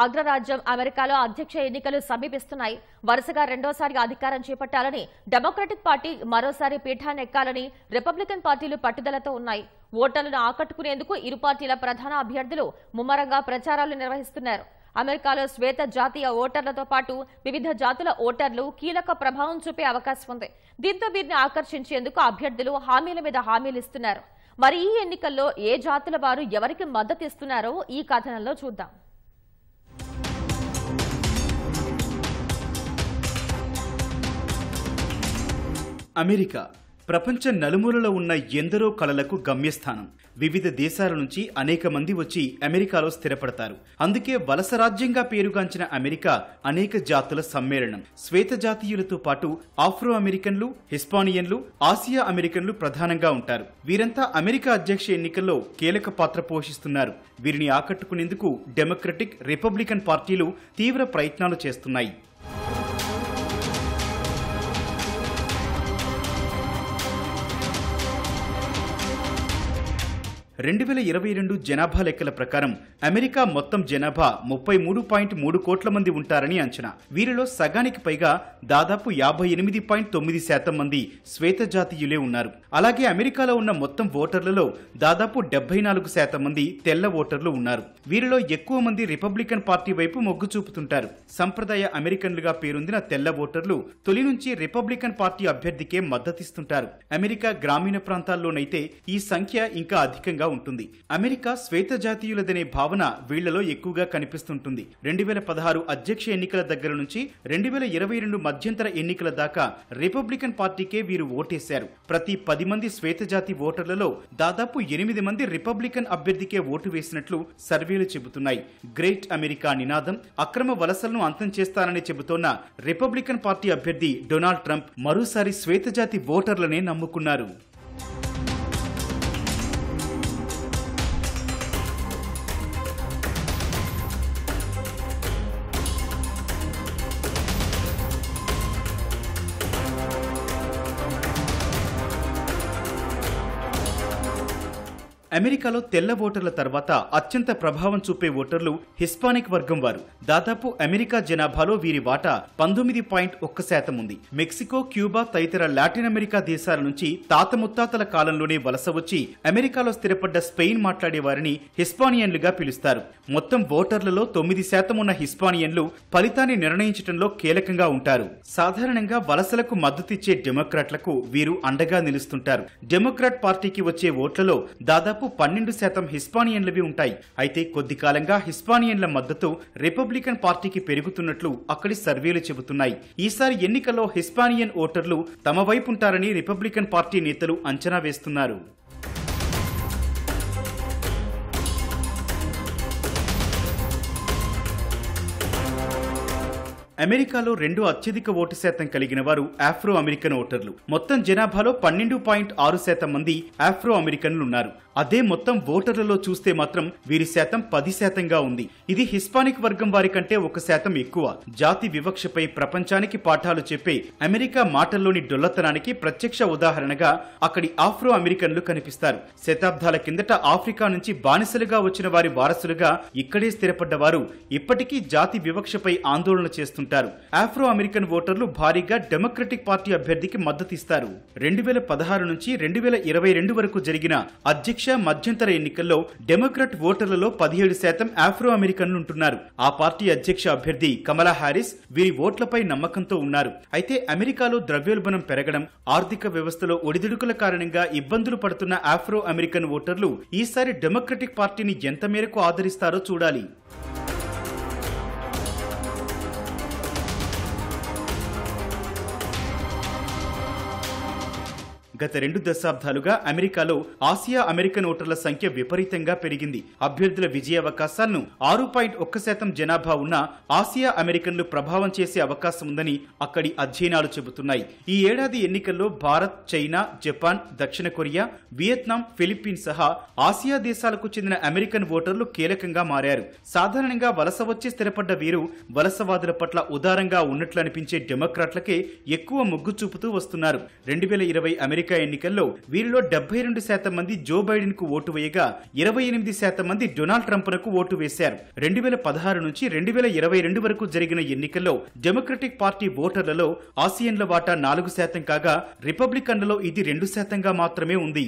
అగ్రరాజ్యం అమెరికాలో అధ్యక్ష ఎన్నికలు సమీపిస్తున్నాయి. వరుసగా రెండోసారి అధికారం చేపట్టాలని డెమోక్రటిక్ పార్టీ మరోసారి పీఠాన్ని ఎక్కాలని రిపబ్లికన్ పార్టీలు పట్టుదలతో ఉన్నాయి. ఓటర్లను ఆకట్టుకునేందుకు ఇరు పార్టీల ప్రధాన అభ్యర్థులు ముమ్మరంగా ప్రచారాలు నిర్వహిస్తున్నారు. అమెరికాలో శ్వేత జాతీయ ఓటర్లతో పాటు వివిధ జాతుల ఓటర్లు కీలక ప్రభావం చూపే అవకాశం ఉంది. దీంతో వీరిని ఆకర్షించేందుకు అభ్యర్థులు హామీల మీద హామీలు ఇస్తున్నారు. మరి ఈ ఎన్నికల్లో ఏ జాతుల వారు ఎవరికి మద్దతు ఇస్తున్నారో ఈ కథనంలో చూద్దాం. అమెరికా ప్రపంచ నలుమూలలో ఉన్న ఎందరో కళలకు గమ్యస్థానం. వివిధ దేశాల నుంచి అనేక మంది వచ్చి అమెరికాలో స్థిరపడతారు. అందుకే వలస రాజ్యంగా పేరుగాంచిన అమెరికా అనేక జాతుల సమ్మేళనం. శ్వేత జాతీయులతో పాటు ఆఫ్రో అమెరికన్లు, హిస్పానియన్లు, ఆసియా అమెరికన్లు ప్రధానంగా ఉంటారు. వీరంతా అమెరికా అధ్యక్ష ఎన్నికల్లో కీలక పాత్ర పోషిస్తున్నారు. వీరిని ఆకట్టుకునేందుకు డెమోక్రటిక్, రిపబ్లికన్ పార్టీలు తీవ్ర ప్రయత్నాలు చేస్తున్నాయి. 2022 జనాభా లెక్కల ప్రకారం అమెరికా మొత్తం జనాభా 33.3 కోట్ల మంది ఉంటారని అంచనా. వీరిలో సగానికి పైగా దాదాపు 58.9% మంది శ్వేత జాతీయులే ఉన్నారు. అలాగే అమెరికాలో ఉన్న మొత్తం ఓటర్లలో దాదాపు 74% మంది తెల్ల ఓటర్లు ఉన్నారు. వీరిలో ఎక్కువ మంది రిపబ్లికన్ పార్టీ వైపు మొగ్గు చూపుతుంటారు. సంప్రదాయ అమెరికన్లుగా పేరొందిన తెల్ల ఓటర్లు తొలి నుంచి రిపబ్లికన్ పార్టీ అభ్యర్థికే మద్దతిస్తుంటారు. అమెరికా గ్రామీణ ప్రాంతాల్లోనైతే ఈ సంఖ్య ఇంకా అధికంగా ఉంటుంది. అమెరికా శ్వేత జాతీయులదనే భావన వీళ్లలో ఎక్కువగా కనిపిస్తుంటుంది. 2016 అధ్యక్ష ఎన్నికల దగ్గర నుంచి 2022 మధ్యంతర ఎన్నికల దాకా రిపబ్లికన్ పార్టీకే వీరు ఓటేశారు. ప్రతి 10 మంది శ్వేత జాతి ఓటర్లలో దాదాపు 8 మంది రిపబ్లికన్ అభ్యర్థికే ఓటు వేసినట్లు సర్వేలు చెబుతున్నాయి. గ్రేట్ అమెరికా నినాదం అక్రమ వలసలను అంతం చేస్తానని చెబుతోన్న రిపబ్లికన్ పార్టీ అభ్యర్థి డొనాల్డ్ ట్రంప్ మరోసారి శ్వేత జాతి ఓటర్లనే నమ్ముకున్నారు. అమెరికాలో తెల్ల ఓటర్ల తర్వాత అత్యంత ప్రభావం చూపే ఓటర్లు హిస్పానిక్ వర్గం వారు. దాదాపు అమెరికా జనాభాలో వీరి వాటా 19.1% ఉంది. మెక్సికో, క్యూబా తదితర లాటిన్ అమెరికా దేశాల నుంచి తాత ముత్తాతల కాలంలోనే వలస వచ్చి అమెరికాలో స్థిరపడ్డ స్పెయిన్ మాట్లాడే వారిని హిస్పానియన్లుగా పిలుస్తారు. మొత్తం ఓటర్లలో 9% ఉన్న హిస్పానియన్లు ఫలితాన్ని నిర్ణయించడంలో కీలకంగా ఉంటారు. సాధారణంగా వలసలకు మద్దతిచ్చే డెమోక్రాట్లకు వీరు అండగా నిలుస్తుంటారు. డెమోక్రాట్ పార్టీకి వచ్చే ఓట్లలో దాదాపు 12% హిస్పానియన్లవి ఉంటాయి. అయితే కొద్ది కాలంగా హిస్పానియన్ల మద్దతు రిపబ్లికన్ పార్టీకి పెరుగుతున్నట్లు అక్కడి సర్వేలు చెబుతున్నాయి. ఈసారి ఎన్నికల్లో హిస్పానియన్ ఓటర్లు తమ వైపుంటారని రిపబ్లికన్ పార్టీ నేతలు అంచనా వేస్తున్నారు. అమెరికాలో రెండో అత్యధిక ఓటు శాతం కలిగిన వారు ఆఫ్రో అమెరికన్ ఓటర్లు. మొత్తం జనాభాలో 12.6% మంది ఆఫ్రో అమెరికన్లు ఉన్నారు. అదే మొత్తం ఓటర్లలో చూస్తే మాత్రం వీరి శాతం 10%గా ఉంది. ఇది హిస్పానిక్ వర్గం వారి కంటే 1% ఎక్కువ. జాతి వివక్షపై ప్రపంచానికి పాఠాలు చెప్పే అమెరికా మాటల్లోని డొల్లతనానికి ప్రత్యక్ష ఉదాహరణగా అక్కడి ఆఫ్రో అమెరికన్లు కనిపిస్తారు. శతాబ్దాల కిందట ఆఫ్రికా నుంచి బానిసలుగా వచ్చిన వారి వారసులుగా ఇక్కడే స్థిరపడ్డవారు ఇప్పటికీ జాతి వివక్షపై ఆందోళన చేస్తుంటారు. ఆఫ్రో అమెరికన్ ఓటర్లు భారీగా డెమోక్రటిక్ పార్టీ అభ్యర్థికి మద్దతిస్తారు. 2016 నుంచి 2022 వరకు జరిగిన అధ్యక్ష మధ్యంతర ఎన్నికల్లో డెమోక్రాట్ ఓటర్లలో 17% ఆఫ్రో అమెరికన్లు ఉంటున్నారు. ఆ పార్టీ అధ్యక్ష అభ్యర్థి కమలా హారిస్ వీరి ఓట్లపై నమ్మకంతో ఉన్నారు. అయితే అమెరికాలో ద్రవ్యోల్బణం పెరగడం, ఆర్థిక వ్యవస్థలో ఒడిదుడుకుల కారణంగా ఇబ్బందులు పడుతున్న ఆఫ్రో అమెరికన్ ఓటర్లు ఈసారి డెమోక్రటిక్ పార్టీని ఎంత మేరకు ఆదరిస్తారో చూడాలి. గత 2 దశాబ్దాలుగా అమెరికాలో ఆసియా అమెరికన్ ఓటర్ల సంఖ్య విపరీతంగా పెరిగింది. అభ్యర్థుల విజయావకాశాలను 6.1% జనాభా ఉన్న ఆసియా అమెరికన్లు ప్రభావం చేసే అవకాశం ఉందని అక్కడి అధ్యయనాలు చెబుతున్నాయి. ఈ ఏడాది ఎన్నికల్లో భారత్, చైనా, జపాన్, దక్షిణ కొరియా, వియత్నాం, ఫిలిప్పీన్స్ సహా ఆసియా దేశాలకు చెందిన అమెరికన్ ఓటర్లు కీలకంగా మారారు. సాధారణంగా వలస వచ్చి స్థిరపడ్డ వీరు వలసవాదుల పట్ల ఉదారంగా ఉన్నట్లు అనిపించే డెమోక్రాట్లకే ఎక్కువ మొగ్గు చూపుతూ వస్తున్నారు. 2020 అమెరికా అమెరికా ఎన్నికల్లో వీరిలో 72% మంది జో బైడెన్ కు ఓటు వేయగా 28% మంది డొనాల్డ్ ట్రంప్ కు ఓటు వేశారు. 2016 నుంచి 2022 వరకు జరిగిన ఎన్నికల్లో డెమోక్రటిక్ పార్టీ ఓటర్లలో ఆసియన్ల వాటా 4% కాగా రిపబ్లికన్లలో ఇది 2%గా మాత్రమే ఉంది.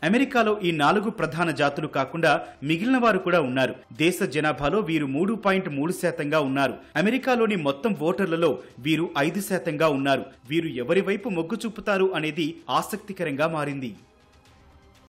అమెరికాలో ఈ 4 ప్రధాన జాతులు కాకుండా మిగిలిన వారు కూడా ఉన్నారు. దేశ జనాభాలో వీరు 3.3%గా ఉన్నారు. అమెరికాలోని మొత్తం ఓటర్లలో వీరు 5%గా ఉన్నారు. వీరు ఎవరి వైపు మొగ్గు చూపుతారు అనేది ఆసక్తికరంగా మారింది.